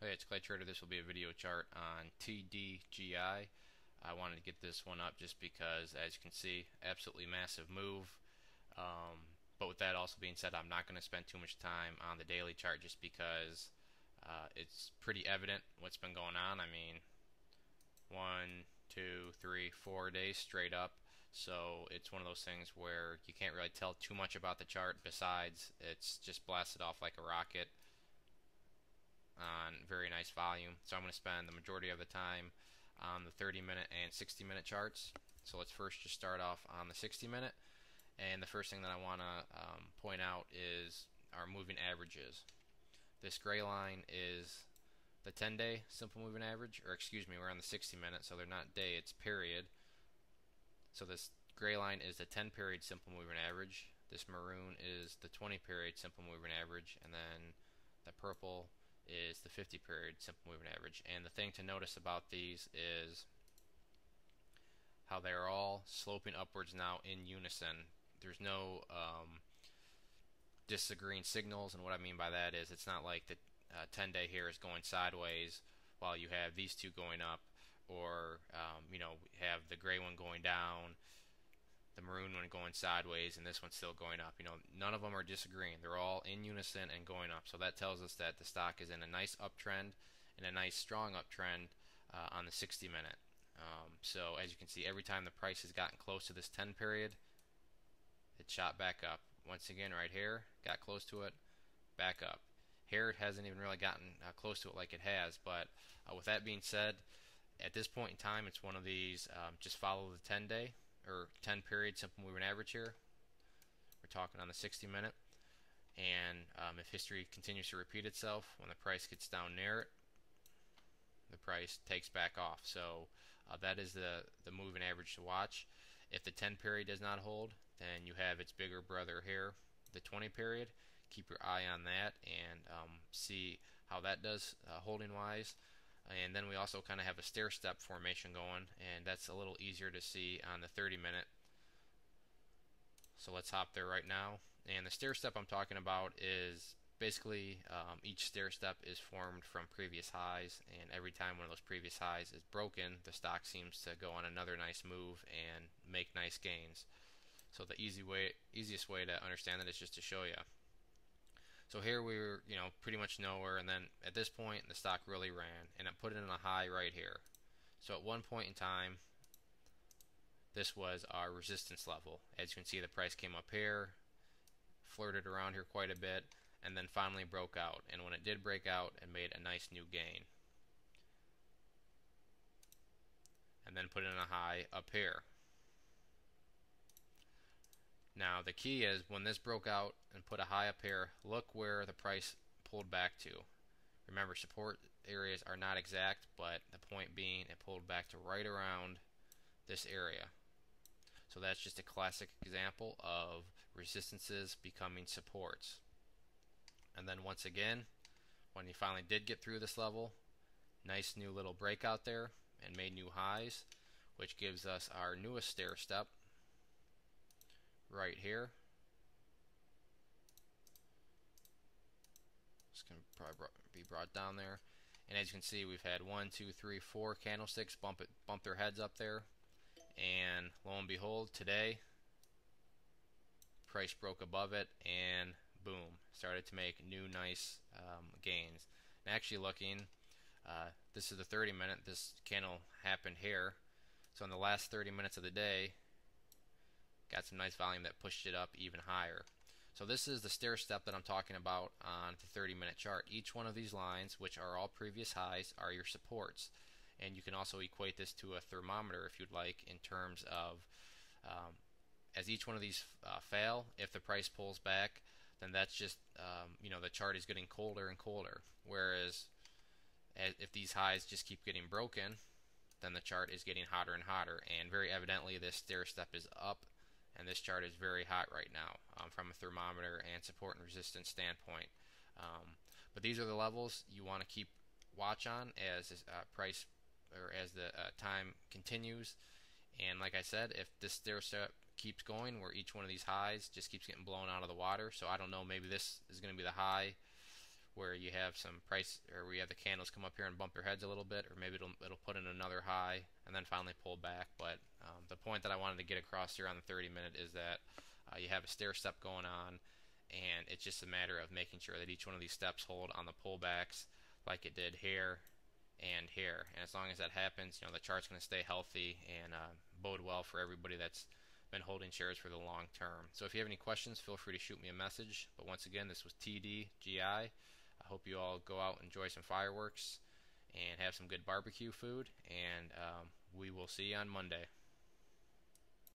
Hey, it's Clay Trader. This will be a video chart on TDGI. I wanted to get this one up just because, as you can see, absolutely massive move. But with that also being said, I'm not going to spend too much time on the daily chart just because it's pretty evident what's been going on. I mean, 1, 2, 3, 4 days straight up. So it's one of those things where you can't really tell too much about the chart. Besides, it's just blasted off like a rocket on very nice volume. So I'm going to spend the majority of the time on the 30-minute and 60-minute charts. So let's first just start off on the 60-minute. And the first thing that I want to point out is our moving averages. This gray line is the 10-day simple moving average, or excuse me, we're on the 60-minute, so they're not day, it's period. So this gray line is the 10-period simple moving average. This maroon is the 20-period simple moving average, and then the purple is the 50-period simple moving average. And the thing to notice about these is how they're all sloping upwards now in unison. There's no disagreeing signals, and what I mean by that is it's not like the 10-day here is going sideways while you have these two going up, or have the gray one going down, the maroon one going sideways, and this one's still going up. None of them are disagreeing. They're all in unison and going up. So that tells us that the stock is in a nice uptrend and a nice strong uptrend on the 60-minute. So as you can see, every time the price has gotten close to this 10 period, it shot back up. Once again, right here, got close to it, back up. Here it hasn't even really gotten close to it like it has. But with that being said, at this point in time, it's one of these just follow the 10-day or 10 period simple moving average here. We're talking on the 60-minute, and if history continues to repeat itself, when the price gets down near it, the price takes back off. So that is the moving average to watch. If the 10 period does not hold, then you have its bigger brother here, the 20 period. Keep your eye on that and see how that does holding wise. And then we also kind of have a stair step formation going, and that's a little easier to see on the 30-minute. So let's hop there right now. And the stair step I'm talking about is basically each stair step is formed from previous highs, and every time one of those previous highs is broken, the stock seems to go on another nice move and make nice gains. So the easiest way to understand that is just to show you. So here we were, pretty much nowhere, and then at this point the stock really ran, and it put it in a high right here. So at one point in time, this was our resistance level. As you can see, the price came up here, flirted around here quite a bit, and then finally broke out. And when it did break out, it made a nice new gain. And then put in a high up here. Now the key is when this broke out and put a high up here, look where the price pulled back to. Remember, support areas are not exact, but the point being it pulled back to right around this area. So that's just a classic example of resistances becoming supports. And then once again, when you finally did get through this level, nice new little breakout there and made new highs, which gives us our newest stair step right here. This can probably be brought down there, and as you can see, we've had 1, 2, 3, 4 candlesticks bump their heads up there, and lo and behold, today price broke above it, and boom, started to make new nice gains. And actually looking, this is the 30-minute. This candle happened here, so in the last 30 minutes of the day, got some nice volume that pushed it up even higher. So this is the stair step that I'm talking about on the 30-minute chart. Each one of these lines, which are all previous highs, are your supports. And you can also equate this to a thermometer if you'd like, in terms of as each one of these fail, if the price pulls back, then that's just the chart is getting colder and colder. Whereas if these highs just keep getting broken, then the chart is getting hotter and hotter. And very evidently this stair step is up, and this chart is very hot right now from a thermometer and support and resistance standpoint. But these are the levels you want to keep watch on as this price or as the time continues. And like I said, if this stair step keeps going where each one of these highs just keeps getting blown out of the water, so I don't know, maybe this is going to be the high where you have some price, or we have the candles come up here and bump their heads a little bit, or maybe it'll put in another high and then finally pull back. But the point that I wanted to get across here on the 30-minute is that you have a stair step going on, and it's just a matter of making sure that each one of these steps hold on the pullbacks like it did here and here. And as long as that happens, the chart's going to stay healthy and bode well for everybody that's been holding shares for the long term. So if you have any questions, feel free to shoot me a message. But once again, this was TDGI. I hope you all go out and enjoy some fireworks and have some good barbecue food, and we will see you on Monday.